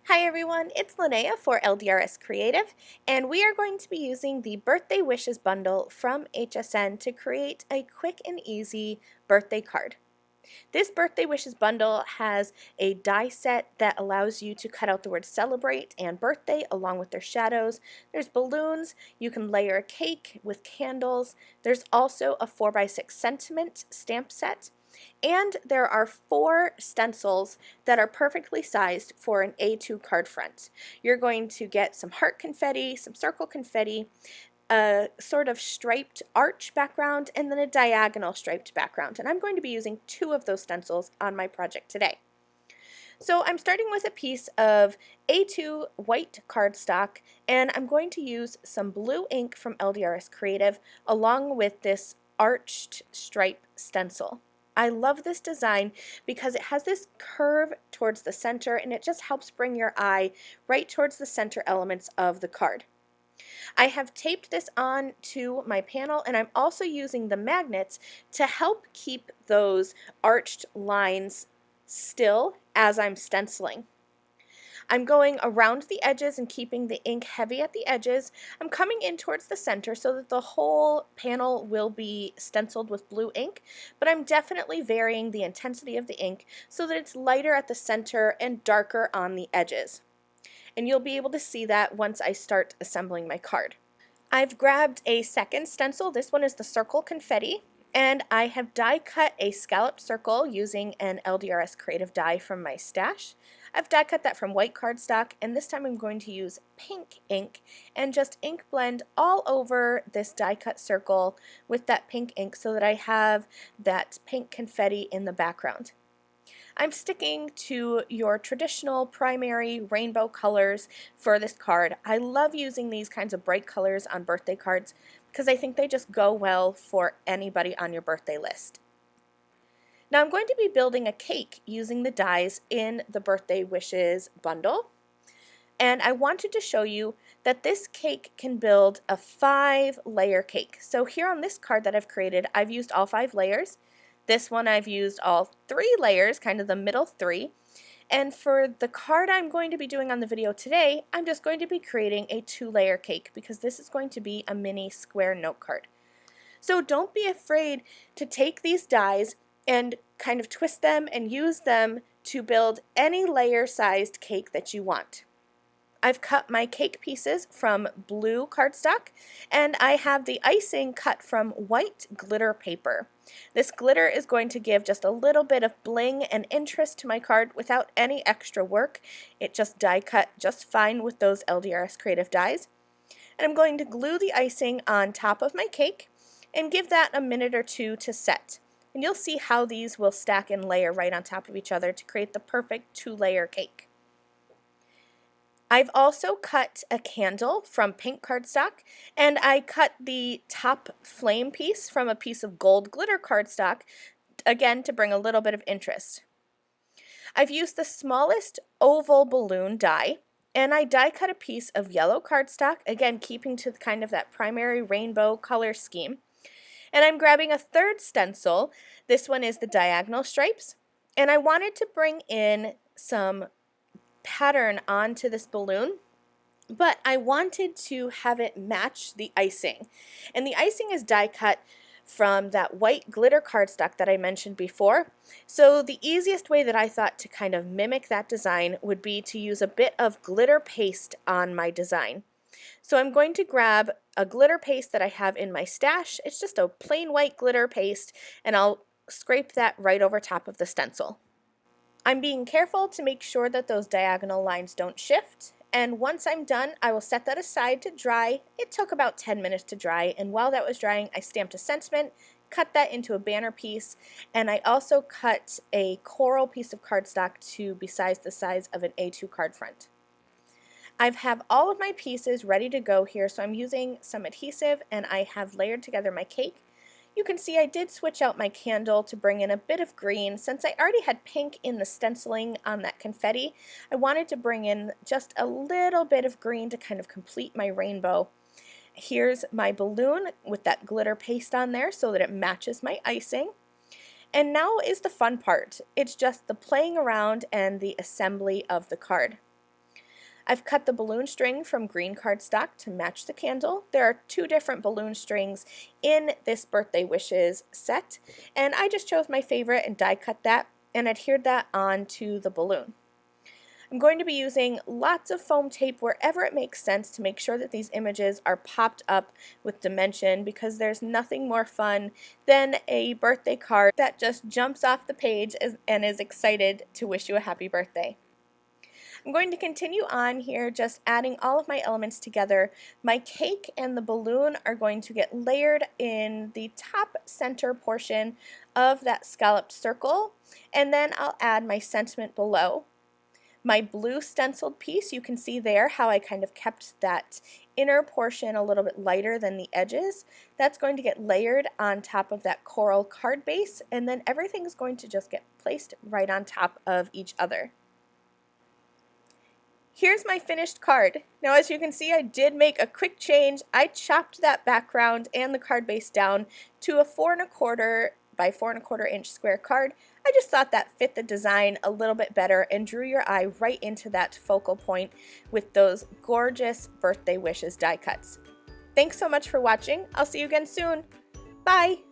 Hi everyone, it's Lynnea for LDRS Creative, and we are going to be using the Birthday Wishes bundle from HSN to create a quick and easy birthday card. This Birthday Wishes bundle has a die set that allows you to cut out the words celebrate and birthday along with their shadows. There's balloons, you can layer a cake with candles. There's also a 4x6 sentiment stamp set. And there are 4 stencils that are perfectly sized for an A2 card front. You're going to get some heart confetti, some circle confetti, a sort of striped arch background, and then a diagonal striped background. And I'm going to be using 2 of those stencils on my project today. So I'm starting with a piece of A2 white cardstock, and I'm going to use some blue ink from LDRS Creative along with this arched stripe stencil. I love this design because it has this curve towards the center and it just helps bring your eye right towards the center elements of the card. I have taped this on to my panel, and I'm also using the magnets to help keep those arched lines still as I'm stenciling. I'm going around the edges and keeping the ink heavy at the edges. I'm coming in towards the center so that the whole panel will be stenciled with blue ink, but I'm definitely varying the intensity of the ink so that it's lighter at the center and darker on the edges. And you'll be able to see that once I start assembling my card. I've grabbed a second stencil. This one is the circle confetti. And I have die cut a scallop circle using an LDRS Creative die from my stash. I've die cut that from white cardstock, and this time I'm going to use pink ink and just ink blend all over this die cut circle with that pink ink so that I have that pink confetti in the background. I'm sticking to your traditional primary rainbow colors for this card. I love using these kinds of bright colors on birthday cards because I think they just go well for anybody on your birthday list. Now I'm going to be building a cake using the dies in the Birthday Wishes bundle, and I wanted to show you that this cake can build a 5-layer cake. So here on this card that I've created, I've used all 5 layers. This one I've used all 3 layers, kind of the middle 3. And for the card I'm going to be doing on the video today, I'm just going to be creating a 2-layer cake because this is going to be a mini square note card. So don't be afraid to take these dies and kind of twist them and use them to build any layer-sized cake that you want. I've cut my cake pieces from blue cardstock, and I have the icing cut from white glitter paper. This glitter is going to give just a little bit of bling and interest to my card without any extra work. It just die cut just fine with those LDRS Creative dies. And I'm going to glue the icing on top of my cake and give that a minute or 2 to set. And you'll see how these will stack and layer right on top of each other to create the perfect 2-layer cake. I've also cut a candle from pink cardstock, and I cut the top flame piece from a piece of gold glitter cardstock, again to bring a little bit of interest. I've used the smallest oval balloon die, and I die cut a piece of yellow cardstock, again keeping to kind of that primary rainbow color scheme. And I'm grabbing a 3rd stencil. This one is the diagonal stripes, and I wanted to bring in some pattern onto this balloon, but I wanted to have it match the icing. And the icing is die cut from that white glitter cardstock that I mentioned before. So the easiest way that I thought to kind of mimic that design would be to use a bit of glitter paste on my design. So I'm going to grab a glitter paste that I have in my stash. It's just a plain white glitter paste, and I'll scrape that right over top of the stencil. I'm being careful to make sure that those diagonal lines don't shift, and once I'm done, I will set that aside to dry. It took about 10 minutes to dry, and while that was drying, I stamped a sentiment, cut that into a banner piece, and I also cut a coral piece of cardstock to be sized the size of an A2 card front. I have all of my pieces ready to go here, so I'm using some adhesive, and I have layered together my cake. You can see I did switch out my candle to bring in a bit of green. Since I already had pink in the stenciling on that confetti, I wanted to bring in just a little bit of green to kind of complete my rainbow. Here's my balloon with that glitter paste on there so that it matches my icing. And now is the fun part. It's just the playing around and the assembly of the card. I've cut the balloon string from green cardstock to match the candle. There are 2 different balloon strings in this Birthday Wishes set, and I just chose my favorite and die cut that and adhered that onto the balloon. I'm going to be using lots of foam tape wherever it makes sense to make sure that these images are popped up with dimension, because there's nothing more fun than a birthday card that just jumps off the page and is excited to wish you a happy birthday. I'm going to continue on here just adding all of my elements together. My cake and the balloon are going to get layered in the top center portion of that scalloped circle, and then I'll add my sentiment below. My blue stenciled piece, you can see there how I kind of kept that inner portion a little bit lighter than the edges. That's going to get layered on top of that coral card base, and then everything's going to just get placed right on top of each other. Here's my finished card. Now, as you can see, I did make a quick change. I chopped that background and the card base down to a 4 1/4 by 4 1/4 inch square card. I just thought that fit the design a little bit better and drew your eye right into that focal point with those gorgeous Birthday Wishes die cuts. Thanks so much for watching. I'll see you again soon. Bye!